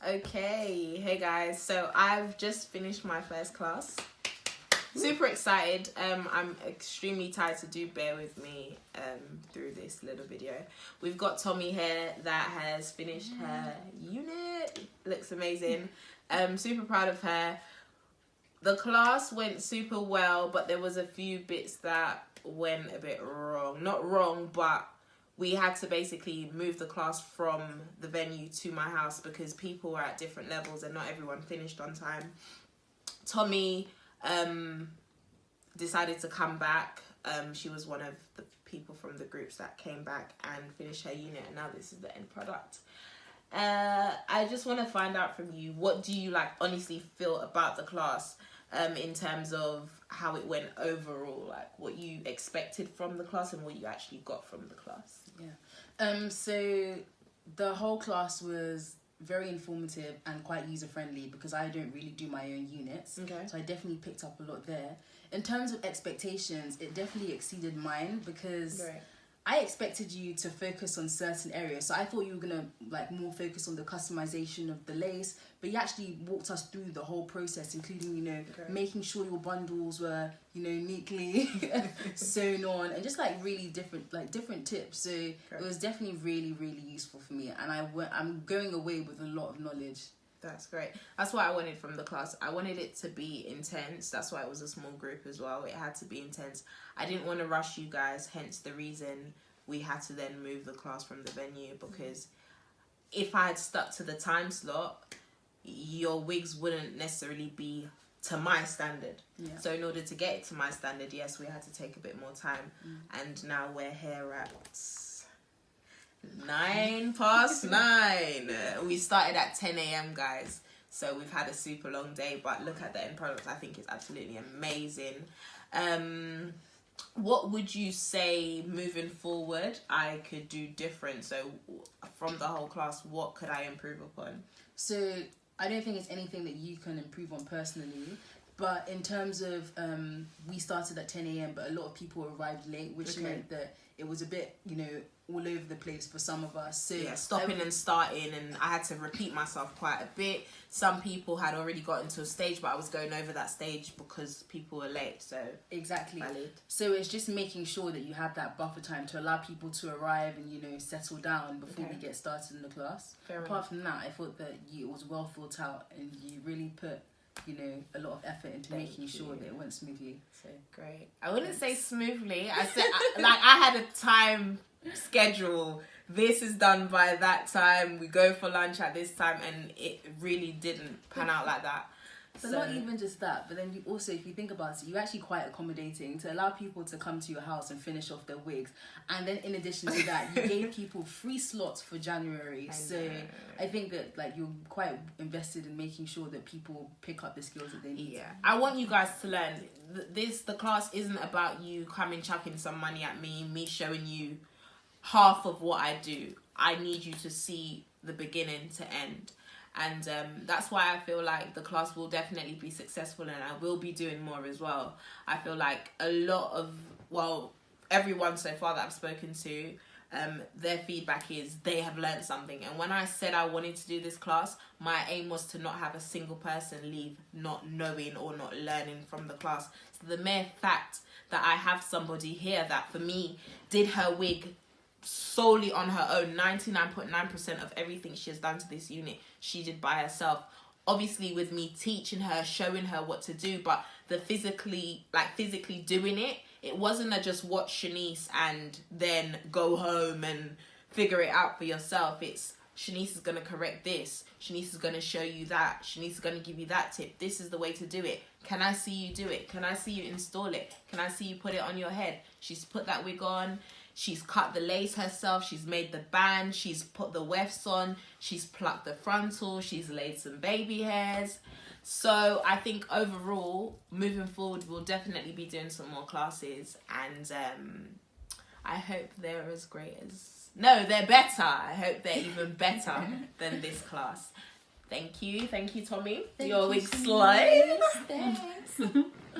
Okay, hey guys, so I've just finished my first class. Super excited. I'm extremely tired, so do bear with me through this little video. We've got Tommy here that has finished her unit. Looks amazing. Super proud of her. The class went super well, but there was a few bits that went a bit wrong. Not wrong, but we had to basically move the class from the venue to my house because people were at different levels and not everyone finished on time. Tommy decided to come back. She was one of the people from the groups that came back and finished her unit, and now this is the end product. I just want to find out from you, what do you honestly feel about the class in terms of how it went overall, like what you expected from the class and what you actually got from the class? So the whole class was very informative and quite user-friendly because I don't really do my own units. Okay. So I definitely picked up a lot there. In terms of expectations, it definitely exceeded mine because I expected you to focus on certain areas. So I thought you were going to more focus on the customization of the lace, but you actually walked us through the whole process, including, making sure your bundles were, neatly sewn on, and just really different tips. So it was definitely really, really useful for me. And I'm going away with a lot of knowledge. That's great. That's what I wanted from the class. I wanted it to be intense. That's why it was a small group as well. It had to be intense. I didn't want to rush you guys, hence the reason we had to then move the class from the venue, because if I had stuck to the time slot, your wigs wouldn't necessarily be to my standard. Yeah. So in order to get it to my standard, yes, we had to take a bit more time. And now we're here at 9:09. We started at 10 a.m. guys, so we've had a super long day, but look at the end product. I think it's absolutely amazing. What would you say moving forward I could do different? So from the whole class, what could I improve upon? So I don't think it's anything that you can improve on personally, but in terms of we started at 10 a.m. but a lot of people arrived late, which meant that it was a bit all over the place for some of us. So stopping and starting, and I had to repeat myself quite a bit. Some people had already gotten to a stage, but I was going over that stage because people were late. So exactly. Valid. So it's just making sure that you have that buffer time to allow people to arrive and settle down before we get started in the class. Apart from that, I thought that it was well thought out and you really put a lot of effort into making sure that it went smoothly. So great. I wouldn't say smoothly. I said I had a time schedule. This is done by that time. We go for lunch at this time, and it really didn't pan out like that. But not even just that, but then you also, if you think about it, you're actually quite accommodating to allow people to come to your house and finish off their wigs. And then in addition to that, you gave people free slots for January. I think that you're quite invested in making sure that people pick up the skills that they need. Yeah, I want you guys to learn. The class isn't about you coming chucking some money at me showing you half of what I do. I need you to see the beginning to end. And that's why I feel like the class will definitely be successful, and I will be doing more as well. I feel like a lot of, everyone so far that I've spoken to, their feedback is they have learned something. And when I said I wanted to do this class, my aim was to not have a single person leave not knowing or not learning from the class. So the mere fact that I have somebody here that for me did her wig solely on her own, 99.9% of everything she has done to this unit she did by herself, obviously with me teaching her, showing her what to do, but the physically doing it wasn't a just watch Shanice and then go home and figure it out for yourself. It's Shanice is going to correct this, Shanice is going to show you that, Shanice is going to give you that tip, this is the way to do it, can I see you do it, can I see you install it, can I see you put it on your head. She's put that wig on, she's cut the lace herself, she's made the band, she's put the wefts on, she's plucked the frontal, she's laid some baby hairs. So I think overall, moving forward, we'll definitely be doing some more classes, and I hope they're as great as... No, they're better. I hope they're even better than this class. Thank you, Tommy. Your wig slides. Thanks.